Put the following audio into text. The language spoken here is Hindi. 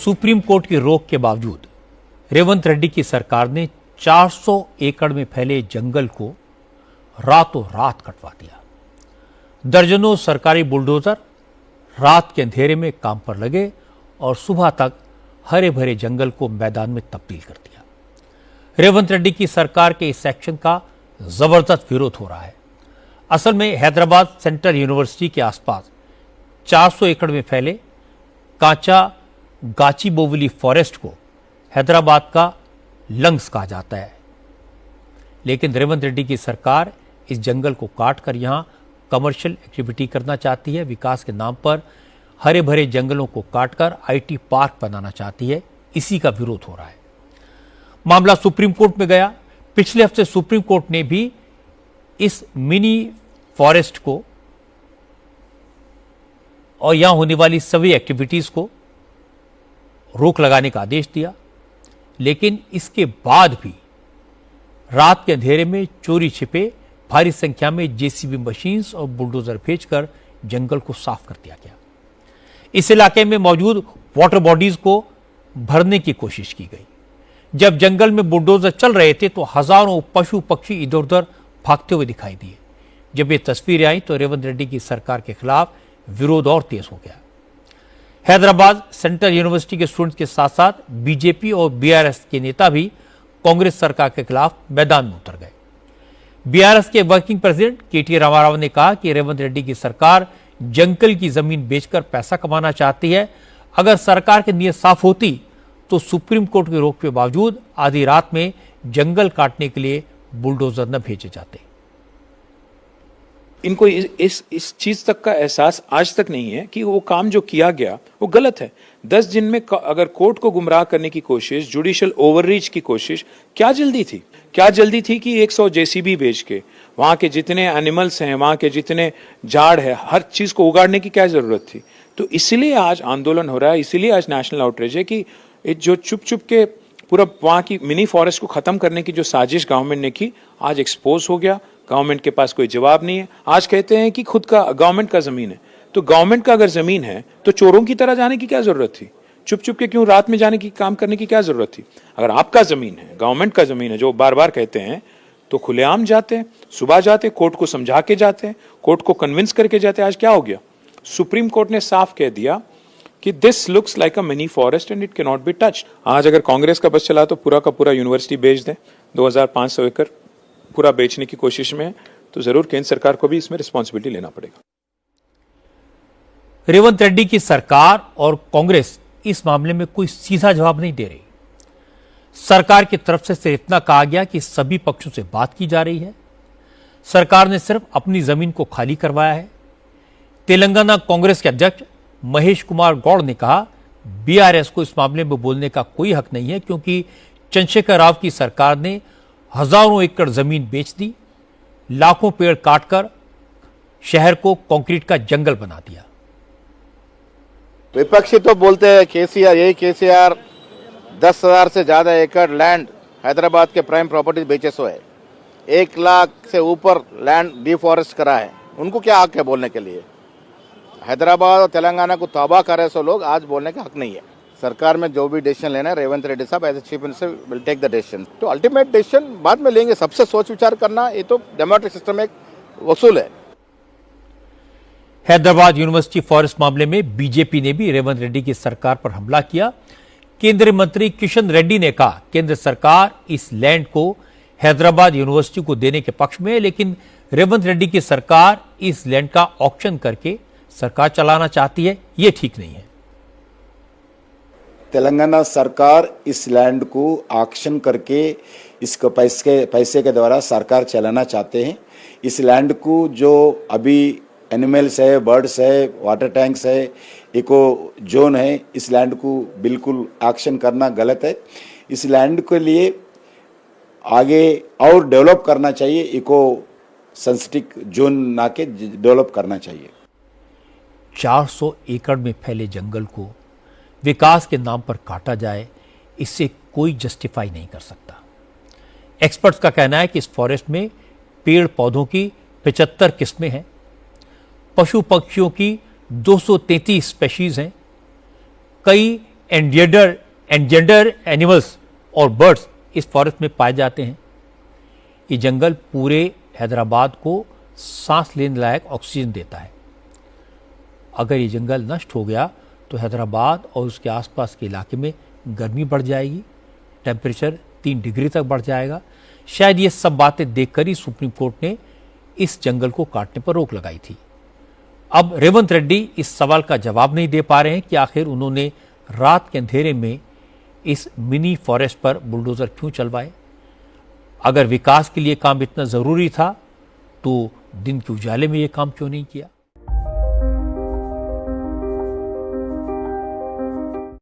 सुप्रीम कोर्ट की रोक के बावजूद रेवंत रेड्डी की सरकार ने 400 एकड़ में फैले जंगल को रातों रात कटवा दिया। दर्जनों सरकारी बुलडोजर रात के अंधेरे में काम पर लगे और सुबह तक हरे भरे जंगल को मैदान में तब्दील कर दिया। रेवंत रेड्डी की सरकार के इस एक्शन का जबरदस्त विरोध हो रहा है। असल में हैदराबाद सेंट्रल यूनिवर्सिटी के आसपास 400 एकड़ में फैले कांचा गाचीबोवली फॉरेस्ट को हैदराबाद का लंग्स कहा जाता है, लेकिन रेवंत रेड्डी की सरकार इस जंगल को काटकर यहां कमर्शियल एक्टिविटी करना चाहती है। विकास के नाम पर हरे भरे जंगलों को काटकर आईटी पार्क बनाना चाहती है। इसी का विरोध हो रहा है। मामला सुप्रीम कोर्ट में गया। पिछले हफ्ते सुप्रीम कोर्ट ने भी इस मिनी फॉरेस्ट को और यहां होने वाली सभी एक्टिविटीज को रोक लगाने का आदेश दिया, लेकिन इसके बाद भी रात के अंधेरे में चोरी छिपे भारी संख्या में जेसीबी मशीन्स और बुलडोजर भेजकर जंगल को साफ कर दिया गया। इस इलाके में मौजूद वाटर बॉडीज को भरने की कोशिश की गई। जब जंगल में बुलडोजर चल रहे थे तो हजारों पशु पक्षी इधर उधर भागते हुए दिखाई दिए। जब ये तस्वीरें आई तो रेवंत रेड्डी की सरकार के खिलाफ विरोध और तेज हो गया। हैदराबाद सेंट्रल यूनिवर्सिटी के स्टूडेंट्स के साथ साथ बीजेपी और बीआरएस के नेता भी कांग्रेस सरकार के खिलाफ मैदान में उतर गए। बीआरएस के वर्किंग प्रेसिडेंट केटी रामाराव ने कहा कि रेवंत रेड्डी की सरकार जंगल की जमीन बेचकर पैसा कमाना चाहती है। अगर सरकार की नीयत साफ होती तो सुप्रीम कोर्ट की रोक के बावजूद आधी रात में जंगल काटने के लिए बुलडोजर न भेजे जाते। इनको इस चीज तक का एहसास आज तक नहीं है कि वो काम जो किया गया वो गलत है। 10 दिन में अगर कोर्ट को गुमराह करने की कोशिश, जुडिशियल ओवररीच की कोशिश, क्या जल्दी थी? क्या जल्दी थी कि 100 जेसीबी भेज के वहां के जितने एनिमल्स हैं, वहां के जितने झाड़ है, हर चीज को उगाड़ने की क्या जरूरत थी? तो इसीलिए आज आंदोलन हो रहा है, इसीलिए आज नेशनल आउटरीच है कि जो चुप चुप के पूरा वहां की मिनी फॉरेस्ट को खत्म करने की जो साजिश गवर्नमेंट ने की आज एक्सपोज हो गया। गवर्नमेंट के पास कोई जवाब नहीं है। आज कहते हैं कि खुद का गवर्नमेंट का जमीन है, तो गवर्नमेंट का अगर जमीन है तो चोरों की तरह जाने की क्या जरूरत थी? चुप चुप के क्यों रात में जाने की, काम करने की क्या जरूरत थी? अगर आपका जमीन है, गवर्नमेंट का जमीन है, जो बार बार कहते हैं, तो खुलेआम जाते हैं, सुबह जाते, कोर्ट को समझा के जाते हैं, कोर्ट को कन्विंस करके जाते हैं। आज क्या हो गया? सुप्रीम कोर्ट ने साफ कह दिया कि this looks like a mini forest and it can not be touched. आज अगर कांग्रेस का बस चला तो पूरा का पूरा यूनिवर्सिटी बेच दें, 2500 एकड़ पूरा बेचने की कोशिश में है, तो जरूर केंद्र सरकार को भी इसमें रिस्पॉन्सिबिलिटी लेना पड़ेगा। रेवंत रेड्डी की सरकार और कांग्रेस इस मामले में कोई सीधा जवाब नहीं दे रही। सरकार की तरफ से सिर्फ इतना कहा गया कि सभी पक्षों से बात की जा रही है। सरकार ने सिर्फ अपनी जमीन को खाली करवाया है। तेलंगाना कांग्रेस के अध्यक्ष महेश कुमार गौड़ ने कहा, बीआरएस को इस मामले में बोलने का कोई हक नहीं है, क्योंकि चंद्रशेखर राव की सरकार ने हजारों एकड़ जमीन बेच दी, लाखों पेड़ काटकर शहर को कंक्रीट का जंगल बना दिया। विपक्षी तो बोलते हैं केसीआर, यही केसीआर 10,000 से ज्यादा एकड़ लैंड हैदराबाद के प्राइम प्रॉपर्टी बेचे सो है, 1 लाख से ऊपर लैंड डिफॉरेस्ट करा है। उनको क्या हक है बोलने के लिए? हैदराबाद और तेलंगाना को तबाह करे सो लोग, आज बोलने का हक नहीं है। सरकार में जो भी डिसीजन लेना है, रेवंत रेड्डी साहब as a chief minister will take the decision. तो अल्टीमेट डिसीजन बाद में लेंगे, सबसे सोच विचार करना, ये तो डेमोक्रेटिक सिस्टम में एक वसूल है। हैदराबाद यूनिवर्सिटी फॉरेस्ट मामले में बीजेपी ने भी रेवंत रेड्डी की सरकार पर हमला किया। केंद्रीय मंत्री किशन रेड्डी ने कहा, केंद्र सरकार इस लैंड को हैदराबाद यूनिवर्सिटी को देने के पक्ष में है, लेकिन रेवंत रेड्डी की सरकार इस लैंड का ऑक्शन करके सरकार चलाना चाहती है, यह ठीक नहीं है। तेलंगाना सरकार इस लैंड को ऑक्शन करके इसको पैसे के द्वारा सरकार चलाना चाहते हैं। इस लैंड को जो अभी एनिमल्स है, बर्ड्स है, वाटर टैंक्स है, इको जोन है, इस लैंड को बिल्कुल ऑक्शन करना गलत है। इस लैंड के लिए आगे और डेवलप करना चाहिए, इको सेंसिटिव जोन ना के डेवलप करना चाहिए। 400 एकड़ में फैले जंगल को विकास के नाम पर काटा जाए, इससे कोई जस्टिफाई नहीं कर सकता। एक्सपर्ट्स का कहना है कि इस फॉरेस्ट में पेड़ पौधों की 75 किस्में हैं, पशु पक्षियों की 233 स्पेशीज हैं, कई एंडेंजर्ड एनिमल्स और बर्ड्स इस फॉरेस्ट में पाए जाते हैं। ये जंगल पूरे हैदराबाद को सांस लेने लायक ऑक्सीजन देता है। अगर ये जंगल नष्ट हो गया तो हैदराबाद और उसके आसपास के इलाके में गर्मी बढ़ जाएगी, टेम्परेचर 3 डिग्री तक बढ़ जाएगा। शायद ये सब बातें देखकर ही सुप्रीम कोर्ट ने इस जंगल को काटने पर रोक लगाई थी। अब रेवंत रेड्डी इस सवाल का जवाब नहीं दे पा रहे हैं कि आखिर उन्होंने रात के अंधेरे में इस मिनी फॉरेस्ट पर बुलडोजर क्यों चलवाए। अगर विकास के लिए काम इतना जरूरी था तो दिन के उजाले में ये काम क्यों नहीं किया।